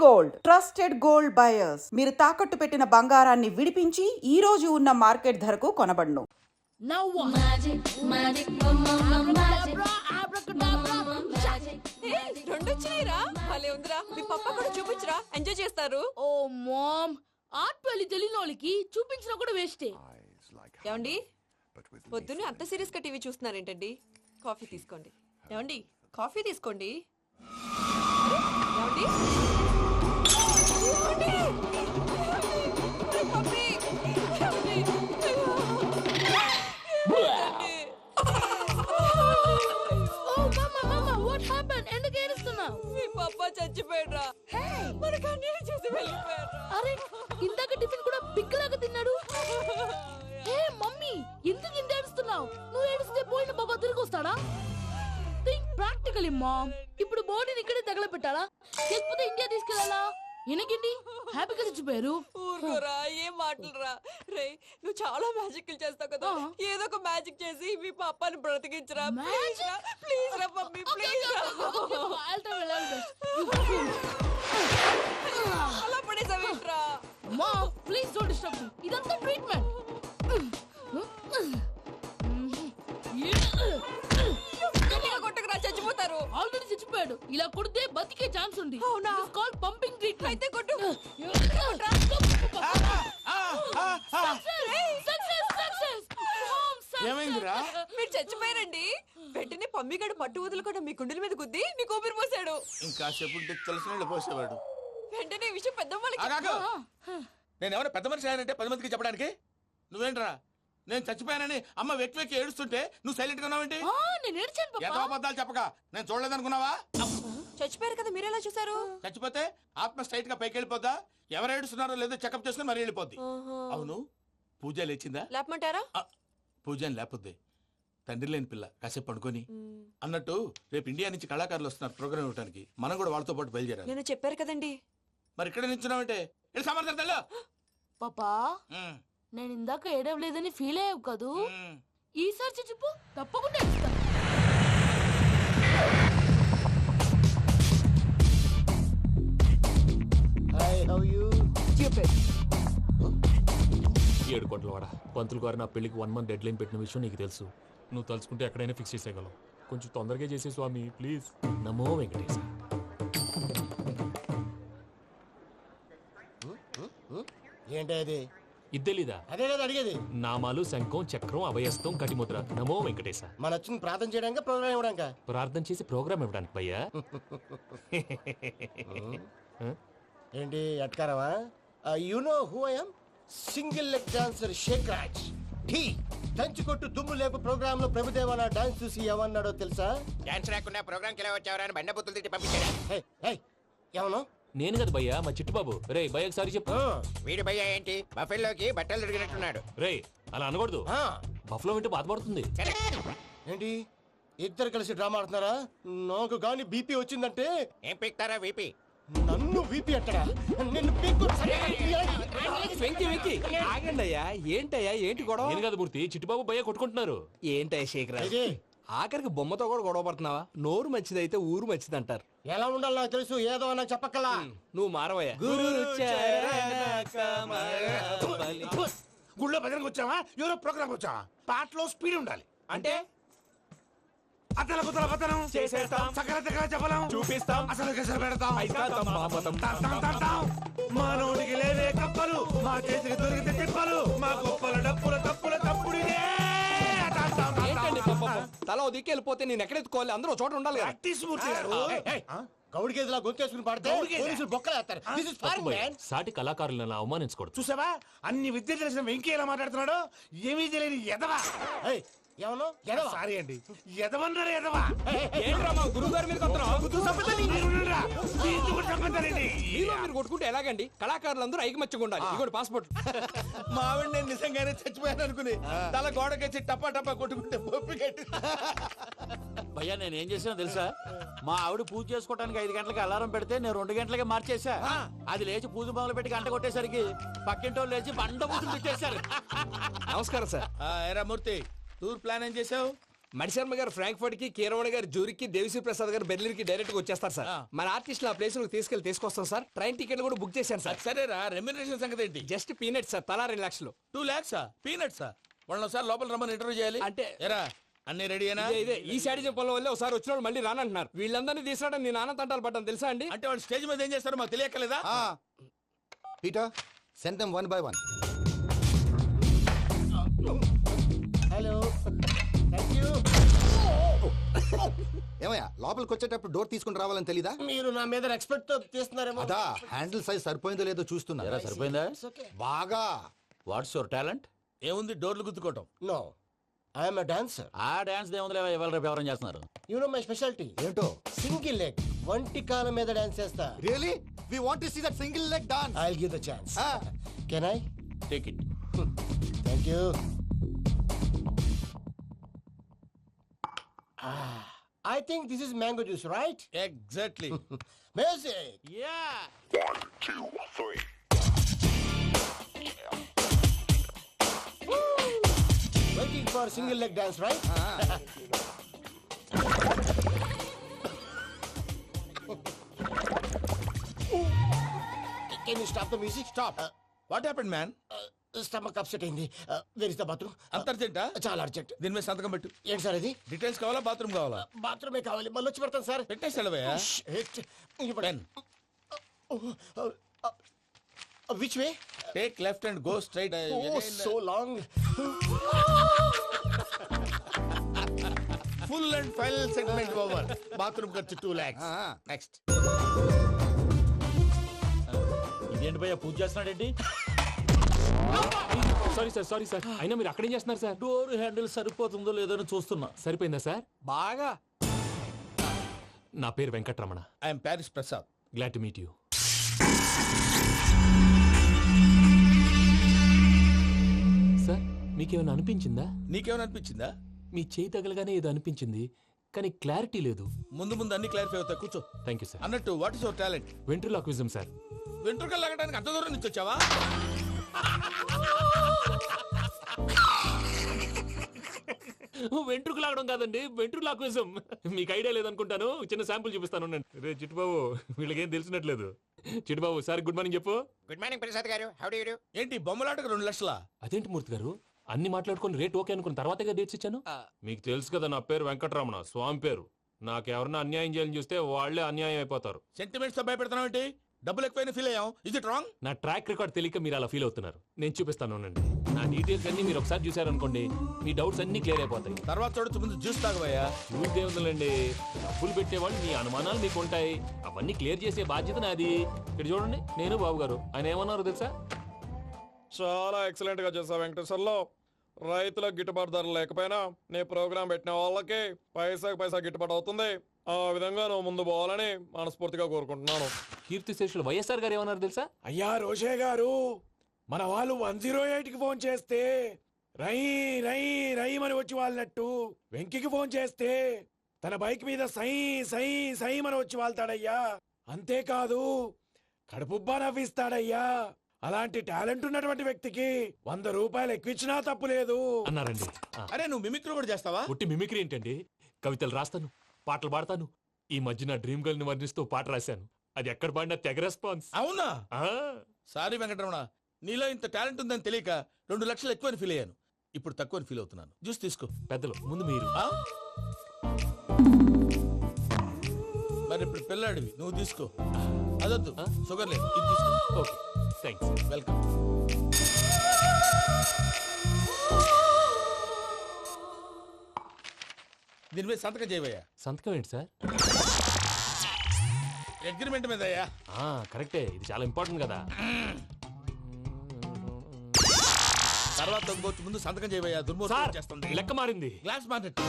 Gold trusted gold buyers మీరు తాకట్టు పెట్టిన బంగారాన్ని విడిపించి ఈ రోజు ఉన్న మార్కెట్ ధరకు కొనబడును. Now what? Magic, magic, abracadabra, abracadabra, magic. రెండు వచ్చినాయిరా భలే ఉందిరా మీ పప్ప కూడా చూపించరా ఎంజాయ్ చేస్తారు. ఓ మామ్, ఆర్ట్ పెళ్లి తెలియని వాళ్ళకి చూపించినా కూడా వేస్టే. ఏమండి పొద్దున్నే అంత సీరియస్ గా టీవీ చూస్తున్నారేంటండి? కాఫీ తీసుకోండి. ఏమండి కాఫీ తీసుకోండి. ఏమండి ఏమండి? పప్పి! ఏమండి? Oh mama, mama, what happened? ఎందుకు ఏడుస్తున్నావు? మీ పప్ప చచ్చిపోయాడురా. మనకు అన్యాయం చేసి వెళ్ళిపోయాడురా. అరే, ఇందాక టిఫిన్ కూడా పిక్కలాగా తిన్నాడు. హే మమ్మీ, ఎందుకు ఇంత ఏడుస్తున్నావు? నువ్వు ఏడిస్తే పోయిన బాబా తిరిగి వస్తాడా? Think practically mom. ఇప్పుడు బాడీని ఇక్కడే తగలబెట్టాలా లేకపోతే ఇండియా తీసుకెళ్లాలా? ఎనకండి హ్యాపీగా చచ్చిపోయారు. ఊరుకోరా, ఏం మాటలురా. రే నువ్వు చాలా మ్యాజిక్ చేస్తావు కదా, ఏదో ఒక మ్యాజిక్ చేసి మీ పాపాని బ్రతికించరా. ప్లీజ్ రా, ప్లీజ్ రా మమ్మీ, ప్లీజ్ రా. అలా పడేసావేంట్రా? మా ప్లీజ్ డోంట్ డిస్టర్బ్ మీ. ఇదంతా ట్రీట్మెంట్. గట్టిగా కొట్టకురా, చచ్చిపోతారు. ఆల్రెడీ చచ్చిపోయాడు. ఇలా కొడితే బతికే ఛాన్స్ ఉంది. అవునా? It's called pumping treatment. అయితే కొట్టు. ఏమైందిరా? మీరు చచ్చిపోయారండి. వెంటనే పమ్మిగాడు పట్టు వదులుకుండా మీ గుండెల మీద గుద్ది మీకు ఊపిరి పోసాడు. ఇంకా చెప్పు తెలిసిన పోసేవాడు. వెంటనే ఈ విషయం పెద్దవాళ్ళకి ఆగాగు. నేను ఎవరైనా పెద్ద మనిషి అయ్యానంటే 10 మందికి చెప్పడానికి? నువ్వేంట్రా నేను చచ్చిపోయానని అమ్మ వెక్కి వెక్కి ఏడుస్తుంటే నువ్వు సైలెంట్ గా ఉన్నావేంటి? నేను ఏడ్చాను ఎంతో పాపా. అబద్ధాలు చెప్పక నేను చూడలేదనుకున్నావా? చచ్చిపోయారు కదా, మీరెలా చూసారు? చచ్చిపోతే ఆత్మ స్ట్రైట్ గా పైకి వెళ్ళిపోద్దా? ఎవరు ఏడుస్తున్నారో లేదో చెకప్ చేసుకుని మరీ వెళ్ళిపోద్ది. అవును, పూజ లేచిందా? లేపమంటారా? పూజ అని లేకపోద్ది. తండ్రి లేని పిల్ల కాసేపు పడుకొని అన్నట్టు రేపు ఇండియా నుంచి కళాకారులు వస్తున్నారు ప్రోగ్రామ్ ఇవ్వడానికి. మనం కూడా వాళ్ళతో పాటు బయలుదేరాలి. నేను చెప్పారు కదండి. మరి ఇక్కడ నిల్చున్నావంటే సమర్థతల్లో పాపా, నేను ఇందాక ఏడవలేదని ఫీల్ అయ్యావు కదూ. ఈసారి చచ్చిపో, తప్పకుండా ఏడుస్తా. ఏడు కోట్ల వాడ పంతులు గారు నా పెళ్లికి 1 month డెడ్ లైన్ పెట్టిన విషయం నీకు తెలుసు. నువ్వు తలుచుకుంటే ఎక్కడైనా ఫిక్స్ చేసేయగలవు. కొంచెం తొందరగా చేసే స్వామి ప్లీజ్. నమో వెంకటేశ. ఏంటది? ఇది తెలీదా? అదే కదా అడిగేది. నామాలు శంఖం చక్రం అభయస్తం కటిముద్ర. నమో వెంకటేశ. మన వచ్చింది ప్రార్థన చేయడానికి ప్రోగ్రామ్ ఇవ్వడానికి. ప్రార్థన చేసి ప్రోగ్రామ్ ఇవ్వడానికి భయ్యా. ఏంటి ఎట్కారమా? You know who I am? Single leg dancer Shaik Raj. ఠీ దంచుకొట్టు దుమ్ము లేపు ప్రోగ్రామ్ లో ప్రభుదేవ నా డాన్స్ చూసి ఏమన్నాడో తెలుసా? డాన్స్ రాకుండా ప్రోగ్రామ్ కి ఎలా వచ్చావరా అని బండ బుద్ధులు తిట్టి పంపించాడు. ఏమను? నేను కదా భయ్యా, మా చిట్టుబాబు. రే భయ్య ఒకసారి చెప్పు. వీడి భయ్య ఏంటి బఫెల్లోకి బట్టలు తిరిగినట్టున్నాడు. రే అలా అనకూడదు. బఫ్లో వింటే బాధపడుతుంది. ఏంటి ఇద్దరు కలిసి డ్రామా ఆడుతున్నారా? నాకు గాని బీపీ వచ్చిందంటే ఏం పీక్తారా వీపీ? నన్ను బీపీ అట్టడా? నిన్ను పీక్కు. ఆగండి అయ్యా, ఏంటయ్యా ఏంటి గొడవ? నేను కదా మూర్తి, చిట్టుబాబు భయ్య కొట్టుకుంటున్నారు. ఏంటయ్యా శేఖర్, ఆఖరికి బొమ్మతో కూడా గొడవ పడుతున్నావా? నోరు మంచిదైతే ఊరు మంచిది అంటారు. ఎలా ఉండాలి నాకు తెలుసు, ఏదో నాకు చెప్పక్కలా. నువ్వు మారవయ్యా. గుళ్ళో భజనకు వచ్చావా? ఎవరో ప్రోగ్రామ్ వచ్చావా? పాటలో స్పీడ్ ఉండాలి. అంటే అతల కుతల పతనం చేసేస్తాం, సకల దగ్గర చెప్పలేం, చూపిస్తాం, అసలు గసలు పెడతాం, ఐస్తాం, పాపతం. మానవుడికి లేవే కప్పలు, మా చేతికి దొరికితే తిప్పలు, మా గొప్పల డప్పుల తప్పుల తప్పుడిదే. ఏంటండి పాపం? తల ఓ దిక్కు వెళ్ళిపోతే నేను ఎక్కడెత్తుకోవాలి? అందరూ ఒక చోట ఉండాలి కదా. మూర్తి గారు గౌడి గేదెలా గొంతేసుకుని పాడితే పోలీసులు బొక్కలు వేస్తారు. This is foreign, man. సాటి కళాకారులను అవమానించకూడదు. చూసావా అన్ని విద్య తెలిసిన వెంకీ ఎలా మాట్లాడుతున్నాడు? ఏమీ తెలియని ఎదవా. ఏమను? సారీ అండి, ఎదవన్నారు ఎదవా. ఏంట్రా మా గురువు గారి మీద మీరు కొట్టుకుంటే ఎలాగండి? కళాకారులందరూ ఐకమత్యంగా ఉండాలి. ఇగోటి పాస్పోర్ట్. మా ఆవిడ నేను నిజంగానే చచ్చిపోయాను అనుకుని తల గోడకొచ్చి టపా టపా కొట్టుకుంటే బొప్పి కట్టి. భయ్యా నేను ఏం చేసినా తెలుసా? మా ఆవిడ పూజ చేసుకోవడానికి 5 గంటలకి అలారం పెడితే నేను 2 గంటలకి మార్చేసా. అది లేచి పూజ మొదలు పెట్టి గంట కొట్టేసరికి పక్కింటి వాళ్ళు లేచి బండ పూజలు పెట్టేశారు. నమస్కారం సార్. ఏరా మూర్తి, టూర్ ప్లాన్ ఏం చేసావు? మణిశర్మ గారు ఫ్రాంక్ఫర్ట్ కి, కీరవాణి గారు జూరికి, దేవిశ్రీ ప్రసాద్ గారు బెర్లిన్ కి డైరెక్ట్ గా వచ్చేస్తారు సార్. మన ఆర్టిస్ట్ ఆ ప్లేస్ తీసుకొస్తాం సార్. ట్రైన్ టికెట్ కూడా బుక్ చేశాను సార్. సరేరా, రెమ్యూనరేషన్ సంగతి ఏంటి? జస్ట్ పీనట్ సార్, తలా 2 లక్షలు. 2 lakhs పీనట్సా? వాళ్ళని ఒకసారి లోపల రమ్మని ఇంటర్వ్యూ చేయాలి. అంటే ఎరా అన్ని రెడీ అయినా? ఇదే ఈ సైడ్ చెప్పడం వల్ల ఒకసారి వచ్చిన వాళ్ళు మళ్ళీ రానంటున్నారు. వీళ్ళందరినీ తీసుకురావడం నేను నాన్న తంటాలు పడ్డాను తెలుసా అండి. అంటే వాళ్ళు స్టేజ్ మీద ఏం చేస్తారో మాకు తెలియక్కలేదా? Peter send them one by one. Hello, thank you. ఏమయ్యా, లోపలికి వచ్చేటప్పుడు డోర్ తీసుకుని రావాలని తెలీదా? మీరు నా మీద ఎక్స్పెక్ట్ తో తీస్తున్నారేమో. అదా హ్యాండిల్ సైజ్ సరిపోయిందో లేదో చూస్తున్నా. ఎరా సరిపోయిందా? బాగా. What's your talent? ఏముంది, డోర్లు గుద్దుకోవటం. No, I'm a dancer. ఆ డాన్స్ దేవుందిలే, ఇవాళ రేపు ఎవరైనా చేస్తున్నారు. You know my speciality. ఏంటో? సింగిల్ లెగ్, వంటి కాలం మీద డాన్స్ చేస్తా. Really we want to see that single leg dance. I will give the chance. Can I? Take it. Thank you. I think this is mango juice, right? Exactly. Music. Yeah. Waiting for single leg dance, right? Can you stop the music? Stop. What happened man? Stomach upset అయింది. Where is the bathroom? అంత అర్జెంటా? చాలా urgent. దీని మీద సంతకం పెట్టు. ఏంటి sir ఇది? డీటెయిల్స్ కావాలా, బాత్రూమ్ కావాలా? బాత్రూమే కావాలి, మళ్ళీ వచ్చి పెడతాను సార్. పెట్టేసి వెళ్ళవయ్యా. Pen. Which way? Take left and go straight. Oh, so long. Full and final segment over. Bathroom ఖర్చు 2 lakhs. నెక్స్ట్. ఇదేంటి భయ్యా, పూజ చేస్తున్నాడేంటి? Sorry sir. అయినా మీరు అక్కడేం చేస్తున్నారు సార్? డోర్ హ్యాండిల్ సరిపోతుందో లేదో అని చూస్తున్నా. సరిపోయిందా సార్? బాగా. నా పేరు Venkatramana. I'm Paris Prasad. Glad to meet you. Sir, మీకేమైనా అనిపించిందా? నీకేమైనా అనిపించిందా? మీ చేయి తగలగానే ఏదో అనిపించింది, కానీ క్లారిటీ లేదు. ముందు ముందు అన్ని క్లారిఫై అవుతాయి, కూర్చో. Thank you sir. అన్నట్టు what is your talent? Ventriloquism sir. వెంట్రుకలు లాగడానికి అంత దూరం నుంచి వచ్చావా? వెంట్రుకు లాగడం కాదండి, వెంట్రులాక్విజం. మీకు ఐడియా లేదనుకుంటాను, చిన్న శాంపుల్ చూపిస్తాను. రే చిట్టుబాబు, వీళ్ళకేం తెలిసినట్లేదు. చిట్టుబాబు సార్ గుడ్ మార్నింగ్ చెప్పు. Good morning Prasad garu. How do you do? ఏంటి బొమ్మలాటకు 2 లక్షల? అదేంటి మూర్తి గారు, అన్ని మాట్లాడుకుని రేట్ ఓకే అనుకున్న తర్వాతగా డేట్స్ ఇచ్చాను. మీకు తెలుసు కదా నా పేరు వెంకటరమణ, స్వామి పేరు. నాకెవరన్నా అన్యాయం చేయాలని చూస్తే వాళ్లే అన్యాయం అయిపోతారు. సెంటిమెంట్స్ తో భయపెడతావు ఏంటి? డబ్బులు ఎక్కువైనా ఫీల్ అయ్యాం. Is it wrong? నా ట్రాక్ రికార్డ్ తెలియక మీరు అలా ఫీల్ అవుతున్నారు. నేను చూపిస్తాను ఉండండి. నా డీటెయిల్స్ అన్ని మీరు ఒకసారి చూసారనుకోండి, మీ డౌట్స్ అన్ని క్లియర్ అయిపోతాయి. తర్వాత చూడొచ్చు, ముందు జ్యూస్ తాగబోయా. చూస్తే ఉందండి, డబ్బులు పెట్టేవాళ్ళు మీ అనుమానాలు మీకు ఉంటాయి, అవన్నీ క్లియర్ చేసే బాధ్యత నాది. ఇక్కడ చూడండి, నేను బాబు గారు. ఆయన ఏమన్నారు తెలుసా? చాలా ఎక్సలెంట్ గా చేసావు వెంకటేశ్వర్లో. రైతులకు గిట్టుబాటు ధర లేకపోయినా నీ ప్రోగ్రాం పెట్టిన వాళ్ళకి పైసాకి పైసా గిట్టుబాటు అవుతుంది. ఆ విధంగా నువ్వు ముందు పోవాలని మనస్ఫూర్తిగా కోరుకుంటున్నాను. కీర్తి శేషులు వైఎస్ఆర్ గారు ఏమన్నారు తెలుసా? అయ్యా రోషే గారు, మన వాళ్ళు 108కి ఫోన్ చేస్తే రై రై రై అని వచ్చి వాళ్ళనట్టు, వెంకికి ఫోన్ చేస్తే తన బైక్ మీద సై సై సై అని వచ్చి వాళ్తాడయ్యా. అంతేకాదు కడుపుబ్బా నవ్విస్తాడయ్యా. అలాంటి టాలెంట్ ఉన్నటువంటి వ్యక్తికి 100 రూపాయలు ఎక్కువచ్చినా తప్పు లేదు అన్నారండి. అరే నువ్వు మిమిక్రీ కూడా చేస్తావా? పుట్టి మిమిక్రీ ఏంటండి? కవితలు రాస్తాను, పాటలు పాడతాను. ఈ మధ్య నా డ్రీమ్ గర్ల్ ని వర్ణిస్తూ పాట రాశాను. అది ఎక్కడ పాడినా తెగ రెస్పాన్స్. అవునా? సారీ వెంకటరమణ, నీలో ఇంత టాలెంట్ ఉందని తెలియక 2 లక్షలు ఎక్కువని ఫీల్ అయ్యాను. ఇప్పుడు తక్కువని ఫీల్ అవుతున్నాను. జ్యూస్ తీసుకో. పెద్దలు ముందు మీరు. మరి ఇప్పుడు పిల్లాడివి, నువ్వు తీసుకో. అదొద్దు, షుగర్ లేదు, ఇది తీసుకో. Okay, thanks. వెల్కమ్. దీని మీద సంతకం చేయవయ్యా. సంతకం ఏంటి సార్? అగ్రిమెంట్ మీద అయ్యా. కరెక్టే, ఇది చాలా ఇంపార్టెంట్ కదా. తర్వాత ఇంకొచ్చి ముందు సంతకం చేయవయ్యా. దుర్మోహం చేస్తుంది. లెక్క మారింది. Glass market.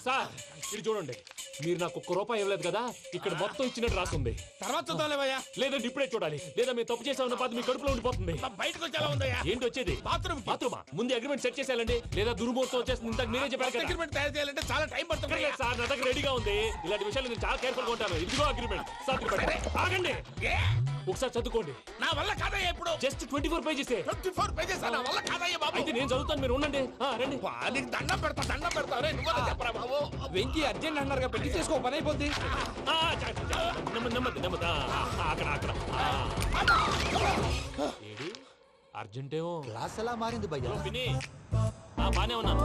సార్ ఇది చూడండి, మీరు నాకు 1 రూపాయి ఇవ్వలేదు కదా, ఇక్కడ మొత్తం ఇచ్చినట్టు రాస్తుంది. తర్వాత చూద్దాంలేవయ్యా. లేదంటే ఇప్పుడే చూడాలి, లేదా మేము తప్పు చేసామన్న బాధ మీ కడుపులో ఉండిపోతుంది. బయటకు వచ్చేలా ఉందయ్యా. ఏంటి వచ్చేది? బాత్రూమ్. బాత్రూమా? ముందు అగ్రిమెంట్ సెట్ చేసేయాలండి, లేదా దుర్మూర్తం వచ్చేస్తుంది. ఇంతకు మీరే చెప్పారు కదా. అగ్రిమెంట్ తయారు చేయాలంటే చాలా టైం పడుతుంది సార్. నా దగ్గర రెడీగా ఉంది. ఇలాంటి విషయాలు నేను చాలా కేర్ఫుల్ గా ఉంటాను. ఇదిగో అగ్రిమెంట్. ఆగండి. ఒకసారి చదువుకోండి. నా వల్ల కాదయ్యా ఇప్పుడు. Just 24 pages. 24 pages నా వల్ల కాదయ్యా బాబు. అయితే నేను చదువుతాను, మీరు ఉండండి. రండి. నీకు దండం పెడతా రే నువ్వు చెప్పరా బాబు. వెంకీ అర్జెంట్ అన్నారుగా పెళ్లి చేసుకో పని అయిపోద్ది. నెమ్మది నెమ్మది. అక్కడ ఏడి అర్జెంటేమో. క్లాస్ ఎలా మారింది భయ్యా? విని బానే ఉన్నాను.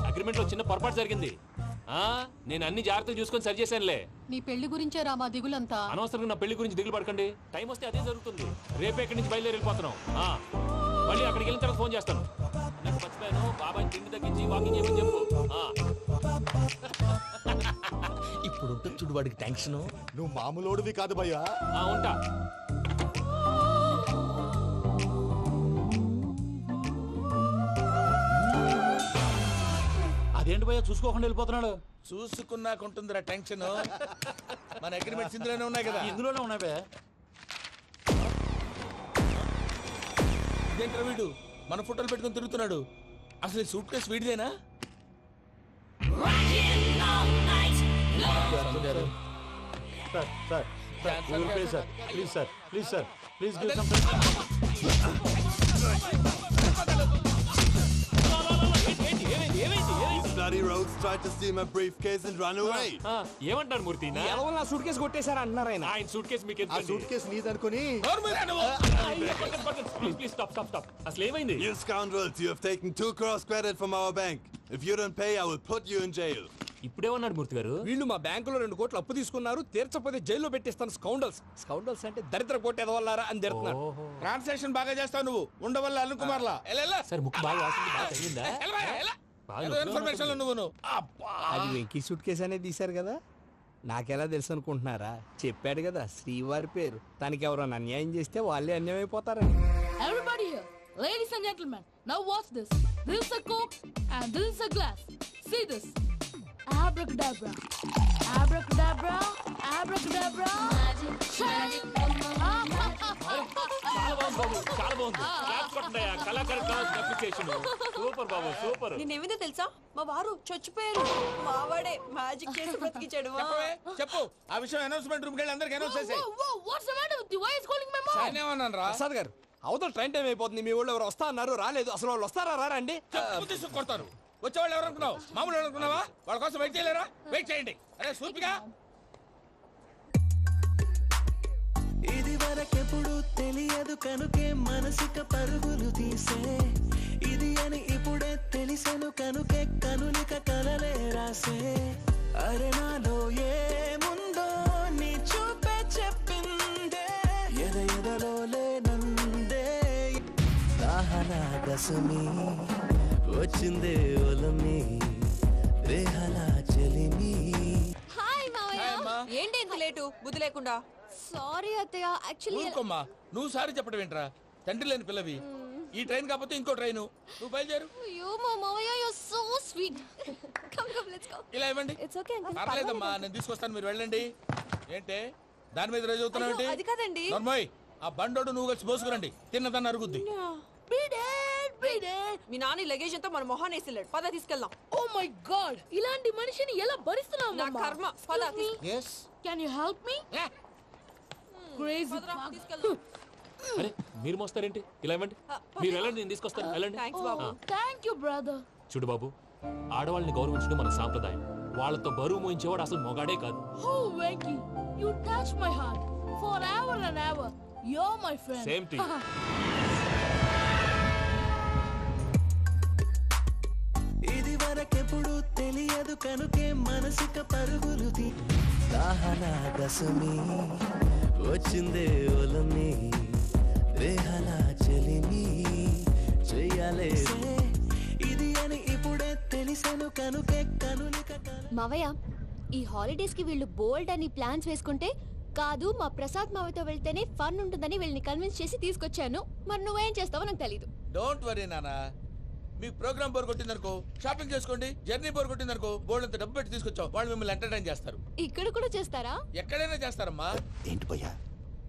అగ్రిమెంట్ లో చిన్న పొరపాటు జరిగింది. నేను అన్ని జాగ్రత్తలు చూసుకొని సరి చేశానులే. నీ పెళ్లి గురించే రా మా దిగులంతా. అనవసరంగా నా పెళ్లి గురించి దిగులు పడకండి. టైం వస్తే అదే జరుగుతుంది. రేపే ఇక్కడి నుంచి బయలుదేరి వెళ్ళిపోతున్నాం. మళ్ళీ అక్కడికి వెళ్ళిన తర్వాత ఫోన్ చేస్తాను. నాకు మర్చిపోయాను, బాబాయ్ తిండి తగ్గించి వాకింగ్ చేయమని చెప్పు. ఇప్పుడు ఉంటుంది చూడు వాడికి టెన్షన్. నువ్వు మామూలోడివి కాదు భయ్యా. ఉంటా. అదేంటి భయ్యా చూసుకోకుండా వెళ్ళిపోతున్నాడు? చూసుకున్నాకుంటుందిరా టెన్షన్. మన అగ్రిమెంట్స్ ఇందులోనే ఉన్నాయి కదా. ఇందులోనే ఉన్నాయి భయ్యా. ఇదేంట్రా వీడు మన ఫోటోలు పెట్టుకొని తిరుగుతున్నాడు. అసలు ఈ సూట్ కేసు వీడిదేనా? ప్లీజ్ ఏమంటారు మూర్తి? నా సూట్ కేసు కొట్టేశారు అంటున్నారు ఆయన. ఆయన సూట్ కేసు మీకు ఆ సూట్ కేసు నీదనుకుని. Please stop. అసలు ఏమైంది? You scoundrels, you have taken 2 crores credit from our bank. If you don't pay, I will put you in jail. ఇప్పుడేమన్నాడు మూర్తి గారు? వీళ్ళు మా బ్యాంకులో 2 కోట్లు అప్పు తీసుకున్నారు, తీర్చకపోతే జైల్లో పెట్టేస్తాను. స్కౌండల్స్ అంటే దరిద్ర కోట ఎదవల్లారా అని తిడుతున్నారు. ట్రాన్సాక్షన్ బాగా చేస్తావు నువ్వు. ఉండవల్ల అల్లు కుమార్లా సార్ ముక్కు బాగా వాసింది, బాగా తగ్గిందా? బాగా ఇన్ఫర్మేషన్ నువ్వు. అది వెంకీ సూట్ కేసు అనేది తీశారు కదా, నాకెలా తెలుసు అనుకుంటున్నారా? చెప్పాడు కదా శ్రీవారి పేరు. తనకి ఎవరైనా అన్యాయం చేస్తే వాళ్ళే అన్యాయం అయిపోతారని. Everybody here, ladies and gentlemen, now watch this. This is a Coke and this is a glass. See this. Abracadabra. Abracadabra. Abracadabra. Magic. చాలా బాగుంది. క్లాప్స్ కొట్టండి. కళాకారు అప్లికేషన్ సూపర్ బాబు, సూపర్. నేనేమిందో తెలుసా, మా వారు చచ్చిపోయారు. మావాడే మ్యాజిక్ చేసి బ్రతికించాడు. చెప్పు ఆ విషయం. అనౌన్స్మెంట్ రూమ్ కి వెళ్ళి అందరికి అనౌన్స్ చేసే. What's the matter with you? Why is calling my mom? నేనేమన్నాను రా? ప్రసాద్ గారు, అవతల ట్రైన్ టైం అయిపోతుంది. మీ వాళ్ళు ఎవరు వస్తా అన్నారు, రాలేదు. అసలు వాళ్ళు వస్తారా రారా అండి? తీసుకు కొడతారు. వచ్చేవాళ్ళు ఎవరు అనుకున్నావు? మామూలు అనుకున్నావా? వాళ్ళ కోసం వెయిట్ చేయలేరా? వెయిట్ చేయండి. అరే సూపిగా. ఇది వరకెప్పుడు తెలియదు కనుకే మనసుక పరుగులు తీసే, ఇది అని ఇప్పుడే తెలిసెను కనుకే కనులిక కలలే రాసే. అరే నాలో ఏముందో నీ చూపే చెప్పిందే, ఎదలో లేనందే. దాహనా గసమి వచ్చిందే ఒలమి, రేహలా చెలిమి. హాయ్ మావయ్య. ఏంటి ఇంత లేటు? బుద్ధి లేకుండా. సారీ అత్తయ్య, యాక్చువల్లీ ఊరుకోమ్మా. నువ్వు సారీ చెప్పడం ఏంట్రా? తండ్రి లేని పిల్లవి. ఈ ట్రైన్ కాకపోతే ఇంకో ట్రైన్. నువ్వు బయలుదేరు. అయ్యో మా మావయ్య, you are so sweet. Come let's go. ఇలా ఇవ్వండి. It's okay uncle. పర్లేదమ్మా, నేను తీసుకొస్తాను, మీరు వెళ్ళండి. ఏంటే దాని మీద రోజు అవుతున్నావు? అయ్యో, అది కాదండి. నర్మోయ్, ఆ బండోడు నువ్వు కలిసి పోసుకురండి. తిన్నదాన్ని అరుగుద్ది. మీ నాన్న లగేజ్ అంతా మన మొహాన్ వేసిల్లాడు. పద తీసుకెళ్దాం. Oh my god, ఇలాంటి మనిషిని ఎలా భరిస్తున్నావు? నా కర్మ. పద Yes. Can you help me? Crazy. తీసుకెళ్దాం. అరే మీరు మోస్తారేంటి? ఇలా ఇవ్వండి. మీరు వెళ్ళండి, నేను తీసుకొస్తాను. వెళ్ళండి. Thanks Babu. Thank you, brother. చూడు బాబు, ఆడవాళ్ళని గౌరవించడం మన సాంప్రదాయం. వాళ్ళతో బరువు మోయించేవాడు అసలు మొగాడే కాదు. Oh, Venky, you touch my heart forever and ever. You're my friend. Same to you. ఇది వరకెప్పుడు తెలియదు కనుకే మనసుక పరుగులు తీ. దాహనా గసమి వచ్చిందే ఒలమి, రేహలా చెలిమి చెయ్యాలే. ఇది అని ఇప్పుడే తెలిసెను కనుకే కనులిక. మావయ్య, ఈ హాలిడేస్ కి వీళ్ళు బోల్డ్ అని ప్లాన్స్ వేసుకుంటే కాదు మా ప్రసాద్ మావయ్యతో వెళ్తేనే ఫన్ ఉంటుందని వీళ్ళని కన్విన్స్ చేసి తీసుకొచ్చాను. మరి నువ్వేం చేస్తావో నాకు తెలీదు. డోంట్ వరీ నానా. మీ ప్రోగ్రామ్ బోర్ కొట్టిందనుకో షాపింగ్ చేసుకోండి. జర్నీ బోర్ కొట్టిందనుకో బోర్డు అంత డబ్బు పెట్టి తీసుకొచ్చాం. వాళ్ళు మిమ్మల్ని ఎంటర్టైన్ చేస్తారు. ఇక్కడ కూడా చేస్తారా? ఎక్కడైనా చేస్తారమ్మా. ఏంటి భయ్యా,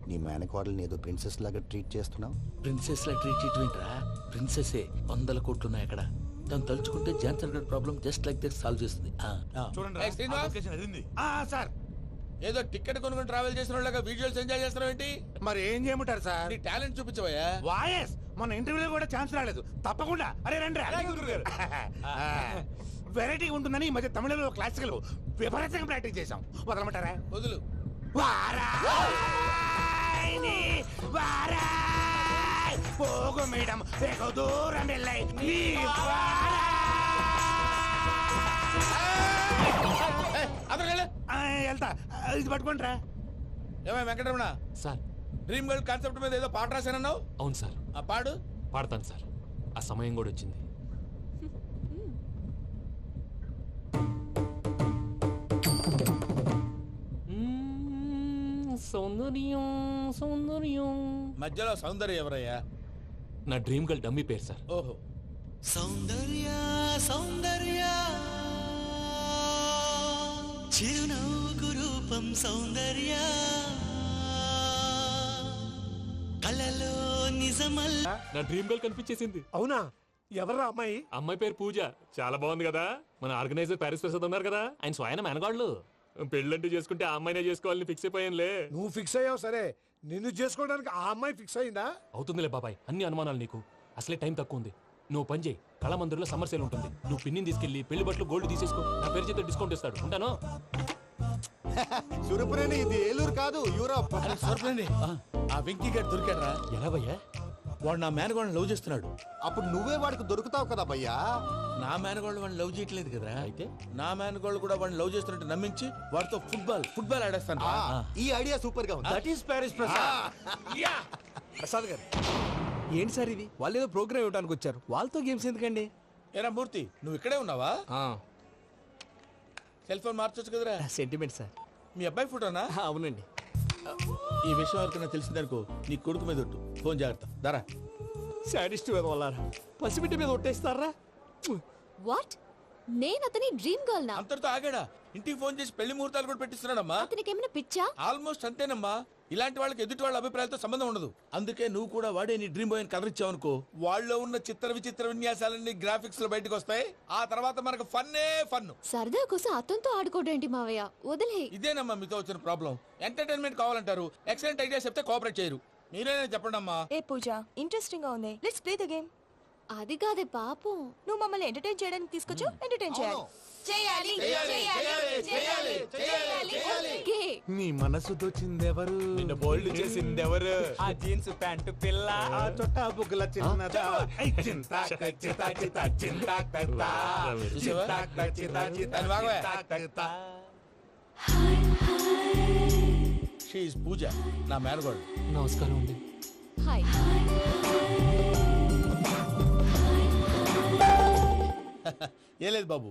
నీ మేనకోడల్ని ఏదో ప్రిన్సెస్ లాగా ట్రీట్ చేస్తున్నావు? ప్రిన్సెస్ లా ట్రీట్ చేయటమేంట్రా? ప్రిన్సెస్ 100 కోట్లు ఉన్నాయి అక్కడ. తను తలుచుకుంటే జాన్సన్ గడ్ problem just like that solve చేస్తుంది. చూడండి శ్రీనివాస్. సార్ ఏదో టికెట్ కొనుక్కొని ట్రావెల్ చేసిన వాళ్ళగా విజువల్స్ ఎంజాయ్ చేస్తున్నావు ఏంటి? మరి ఏం చేయమంటారు సార్? నీ టాలెంట్ చూపించవయ్యా. వాయస్ మన ఇంటర్వ్యూలో కూడా ఛాన్స్ రాలేదు. తప్పకుండా అరే రండి వెరైటీ ఉంటుందని ఈ మధ్య తమిళంలో క్లాసికల్ విపరీతంగా ప్రాక్టీస్ చేశాం. వదలమంటారా? వదులు. వారాయని వారాయ్ పోగు మేడం ఏకో దూరం వెళ్ళై నీ వెళ్తా. ఇది పట్టుకుంటారా? ఏమై Venkataramana, sir dream girl concept మీద ఏదో పాట రాశానన్నావు. అవును సార్. ఆ పాడు. పాడతాను సార్. ఆ సమయం కూడా వచ్చింది. సౌందర్యం సౌందర్యం. మధ్యలో సౌందర్యం ఎవరయ్యా? నా డ్రీమ్ గర్ల్ డమ్మీ పేరు సార్. ఓహో. సౌందర్య సౌందర్య చిరునవ్వుకు రూపం సౌందర్య కళ్ళలో నిజమల్. నా డ్రీమ్ గర్ల్ కనిపించేసింది. అవునా? ఎవరా అమ్మాయి? అమ్మాయి పేరు పూజ. చాలా బాగుంది కదా. మన ఆర్గనైజర్ ప్యారిస్ ప్రసాద్ ఉన్నారు కదా, ఆయన స్వయం మెనగాళ్ళు. పెళ్ళంటూ చేసుకుంటే ఆ అమ్మాయినే చేసుకోవాలని ఫిక్స్ అయిపోయానులే. నువ్వు ఫిక్స్ అయ్యావు సరే, నిన్ను చేసుకోవడానికి ఆ అమ్మాయి ఫిక్స్ అయిందా? అవుతుందిలే బాబాయ్, అన్ని అనుమానాలు నీకు. అసలే టైం తక్కువ ఉంది. నువ్వు పని చేయి, కళామందిర్లో సమ్మర్ సేల్ ఉంటుంది. నువ్వు పిన్నిని తీసుకెళ్లి పెళ్లి బట్టలు గోల్డ్ తీసేసుకో. నా పేరు చేత డిస్కౌంట్ ఇస్తాడు. ఉంటాను. సురపురేని ఇది ఏలూరు కాదు, యూరోప్. ఆ వెంకీ గారు దొరికాడరా? ఎలా భయ్యా? వాడు నా మేనగోళ్ళని లవ్ చేస్తున్నాడు. అప్పుడు నువ్వే వాడికి దొరుకుతావు కదా భయ్యా. నా మేనగోళ్ళు వాడిని లవ్ చేయట్లేదు కదా. అయితే నా మేనగోళ్ళు కూడా వాడిని లవ్ చేస్తున్నట్టు నమ్మించి వాడితో ఫుట్బాల్ ఆడేస్తాను. ఈ ఐడియా సూపర్ గా ఉంది. That is Paris Prasad. Prasad గారు ఏంటి సార్ ఇది? వాళ్ళు ఏదో ప్రోగ్రామ్ ఇవ్వడానికి వచ్చారు, వాళ్ళతో గేమ్స్ ఎందుకండి? ఏరా మూర్తి, నువ్వు ఇక్కడే ఉన్నావా? సెల్ ఫోన్ మార్చొచ్చు కదరా. Sentiment sir. మీ అబ్బాయి ఫోటోనా? అవునండి. ఈ విషయం ఎవరికైనా తెలిసిందనుకో నీ కొడుకు మీద ఒట్టు. ఫోన్ జాగ్రత్త. దారా. సాడిస్ట్ మీద వాళ్ళారా? పసిబిడ్డ మీద ఒట్టేస్తారా? వాట్? నేను అతని డ్రీమ్ గర్ల్ నా? అంతటితో ఆగాడా? ఇంటికి ఫోన్ చేసి పెళ్లి ముహూర్తాలు కూడా పెట్టిస్తున్నాడమ్మా. అతనికి ఏమైనా పిచ్చా? ఆల్మోస్ట్ అంతేనమ్మా. ఇలాంటి వాళ్ళకి ఎదుటి వాళ్ళ అభిప్రాయాలతో సంబంధం ఉండదు. అందుకే నువ్వు కూడా వాడే నీ డ్రీమ్ బాయ్ కవర్ ఇచ్చావనుకో, వాళ్ళలో ఉన్న చిత్ర విచిత్ర విన్యాసాలన్నీ గ్రాఫిక్స్ లో బయటకు వస్తాయి. ఆ తర్వాత మనకు ఫన్నే ఫన్. సరదా కోసం అతనితో ఆడుకోడేంటి మావయ్య? వదిలే. ఇదేనమ్మా మీతో వచ్చిన ప్రాబ్లం. ఎంటర్టైన్మెంట్ కావాలంటారు, ఎక్సలెంట్ ఐడియా చెప్తే కోఆపరేట్ చేయరు. మీరేనా చెప్పండి అమ్మా. ఏ పూజ, ఇంట్రెస్టింగ్ గా ఉంది. Let's play the game. అది కాదే పాపం. నువ్వు మమ్మల్ని ఎంటర్టైన్ చేయడానికి తీసుకొచ్చు. ఎంటర్టైన్ చేయాలి. ఓకే. నీ మనసు దోచిందెవరు? నిన్ను బోల్డ్ చేసిందెవరు? ఆ జీన్స్ ప్యాంటు పిల్ల, ఆ చొట్టా బుగ్గల చిన్నదా. షీ ఈజ్ పూజ, నా మేనగోడు. నమస్కారం అండి. హాయ్. ఏ లేదు బాబు,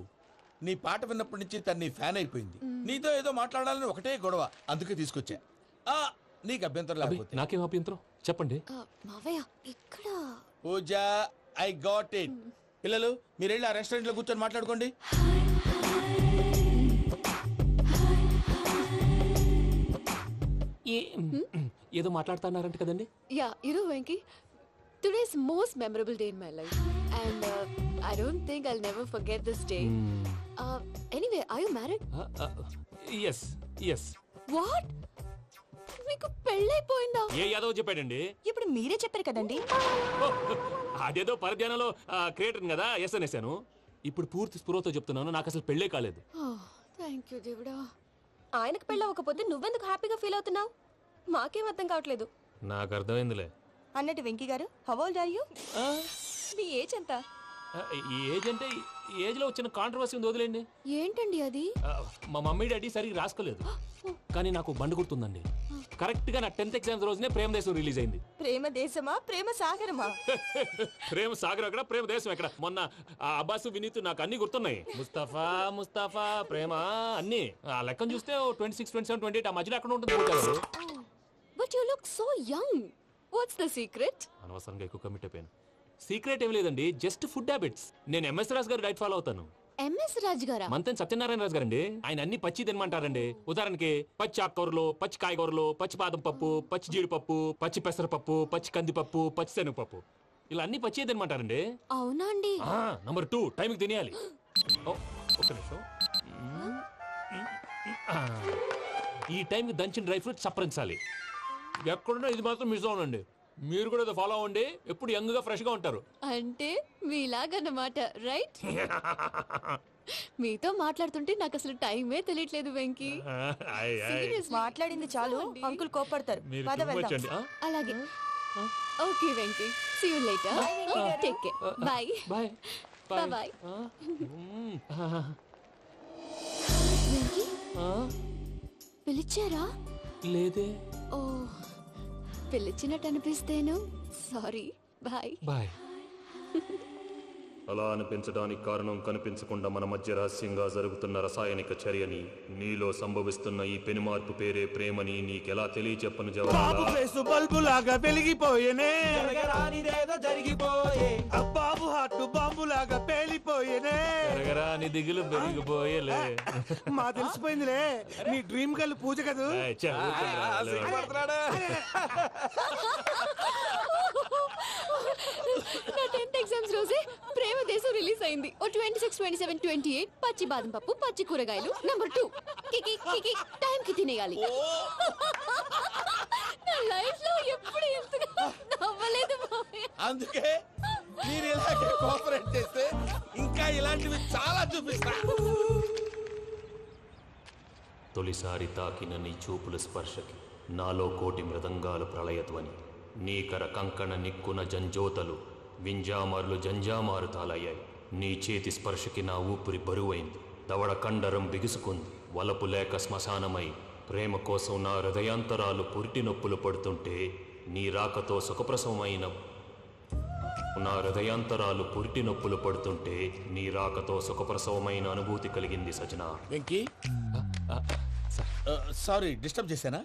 నీ పాట విన్నప్పటి నుంచి తను నీ ఫ్యాన్ అయిపోయింది. నీతో ఏదో మాట్లాడాలని ఒకటే గొడవ, అందుకే తీసుకొచ్చా. నీకు అభ్యంతరం లేకపోతే. నాకేం అభ్యంతరం చెప్పండి. మావయ్య ఇక్కడ. పూజ, ఐ గాట్ ఇట్. పిల్లలు మీరు వెళ్ళి ఆ రెస్టారెంట్ లో కూర్చొని మాట్లాడుకోండి. ఏదో మాట్లాడుతున్నారంట కదండి. Yeah, Venky, today's most memorable day in my life, and I don't think I'll never forget this day. Anyway, are you married? Yes. What? మీకు పెళ్ళైపోయిందా? ఏ యాదవ్ చెప్పాడండి? ఇప్పుడు మీరే చెప్పారు కదండి. అదేదో పరధ్యానంలో క్రియేటర్ కదా ఎస్ అనేసాను. ఇప్పుడు పూర్తి స్పృహతో చెప్తున్నాను, నాకు అసలు పెళ్ళే కాలేదు. థ్యాంక్ యూ దేవుడా. ఆయనకు పెళ్ళవకపోతే నువ్వెందుకు హ్యాపీగా ఫీల్ అవుతున్నావు? మాకేం అర్థం కావట్లేదు. నాకు అర్థమైందిలే. అన్నట్టు Venky garu, how old are you? మీ ఏజ్ ఎంత? ఈ ఏజ్ అంటే ఏజ్ లో వచ్చిన కాంట్రవర్సీ ఉంది, వదిలేండి. ఏంటండి అది? మా మమ్మీ డాడీ సరిగ్గా రాసుకోలేదు, కానీ నాకు బండి గుర్తుందండి. కరెక్ట్ గా నా 10th ఎగ్జామ్స్ రోజునే ప్రేమ దేశం రిలీజ్ అయింది. ప్రేమ దేశమా, ప్రేమ సాగరమా? ప్రేమ సాగరం ఎక్కడ, ప్రేమ దేశం ఎక్కడ? మొన్న అబ్బాసు వినీత్ నాకు అన్ని గుర్తున్నాయి. ముస్తఫా ప్రేమ అన్ని ఆ లెక్కను చూస్తే 26, 27, 28 ఆ మధ్యలో ఎక్కడ ఉంటుంది. But you look so young. What's the secret? అనవసరంగా ఎక్కువ కమిట్ అయిపోయాను. సీక్రెట్ ఏం లేదండి, జస్ట్ ఫుడ్ హ్యాబిట్స్. నేను ఎంఎస్ రాజు గారు డైట్ ఫాలో అవుతాను. ఎంఎస్ రాజు గారా? మంతెన్ సత్యనారాయణ రాజు గారండి. ఆయన అన్ని పచ్చి తినమంటారండి. ఉదాహరణకి పచ్చి ఆకుకూరలు, పచ్చి కాయగూరలు, పచ్చి బాదం పప్పు, పచ్చి జీడిపప్పు, పచ్చి పెసరపప్పు, పచ్చి కందిపప్పు, పచ్చి శనగపప్పు, ఇలా అన్ని పచ్చి తినమంటారండి. అవునా అండి? నంబర్ 2, టైంకి తినేయాలి. ఒక్క నిమిషం. ఈ టైంకి దంచిన డ్రై ఫ్రూట్స్ సప్పరించాలి. ఎక్కడున్నా ఇది మాత్రం మిస్ అవునండి. మీరు కూడా ఫాలో అవ్వండి, ఎప్పుడు యంగ్ గా ఫ్రెష్ గా ఉంటారు. అంటే మీలాగన్నమాట, రైట్? మీతో మాట్లాడుతుంటే నాకు అసలు టైమే తెలియట్లేదు వెంకీ. Seriously. మాట్లాడింది చాలు, అంకుల్ కోపడతారు. మీరు పద too much వెళ్దాం. అండి. అలాగే. Okay Venky, see you later. Take care. Bye. Bye bye. Venky పిలిచారా? లేదే. ఓ, పిలిచినట్టు అనిపిస్తేను సారీ. బాయ్. బాయ్. అలా అనిపించడానికి కారణం కనిపించకుండా మన మధ్య రహస్యంగా జరుగుతున్న రసాయనిక చర్యని, నీలో సంభవిస్తున్న ఈ పెనుమార్పు పేరే ప్రేమని నీకెలా తెలియచెప్పను జవాబు. బల్బు లాగా వెలిగిపోయేనే, జరిగిపోయే బాబు హార్ట్ బాంబు లాగా పేలిపోయేనే. నీ దిగులు పెరిగిపోయేలే. మా తెలిసిపోయిందిలే, నీ డ్రీమ్ గర్ల్ పూజ కదూ. నా 10th ఎగ్జామ్స్ రోజే ప్రేమ దేశం రిలీజ్ అయింది. ఓ 26, 27, 28 పచ్చి బాదం పప్పు, పచ్చి కూరగాయలు. నంబర్ 2 కికి కికి టైం కి తినేయాలి. నా లైఫ్ లో ఎప్పుడు ఇంతగా నవ్వలేదు మామయ్య. అందుకే మీరు ఇలాగే కోఆపరేట్ చేస్తే ఇంకా ఇలాంటివి చాలా చూపిస్తా. తొలిసారి తాకిన నీ చూపుల స్పర్శకి నాలో కోటి మృదంగాలు ప్రళయధ్వని. నీకర కంకణ నిక్కున జంజోతలు వింజామారులు జంజామారు తాలయ్యాయి. నీ చేతి స్పర్శకి నా ఊపిరి బరువైంది. దవడ కండరం బిగుసుకుంది. వలపు లేక శ్మశానమై ప్రేమ కోసం నా హృదయాంతరాలు పురిటి నొప్పులు పడుతుంటే నీ రాకతో సుఖప్రసవమైన నా హృదయాంతరాలు పురిటి నొప్పులు పడుతుంటే నీ రాకతో సుఖప్రసవమైన అనుభూతి కలిగింది సజనా. వెంకీ సారీ డిస్టర్బ్ చేశానా?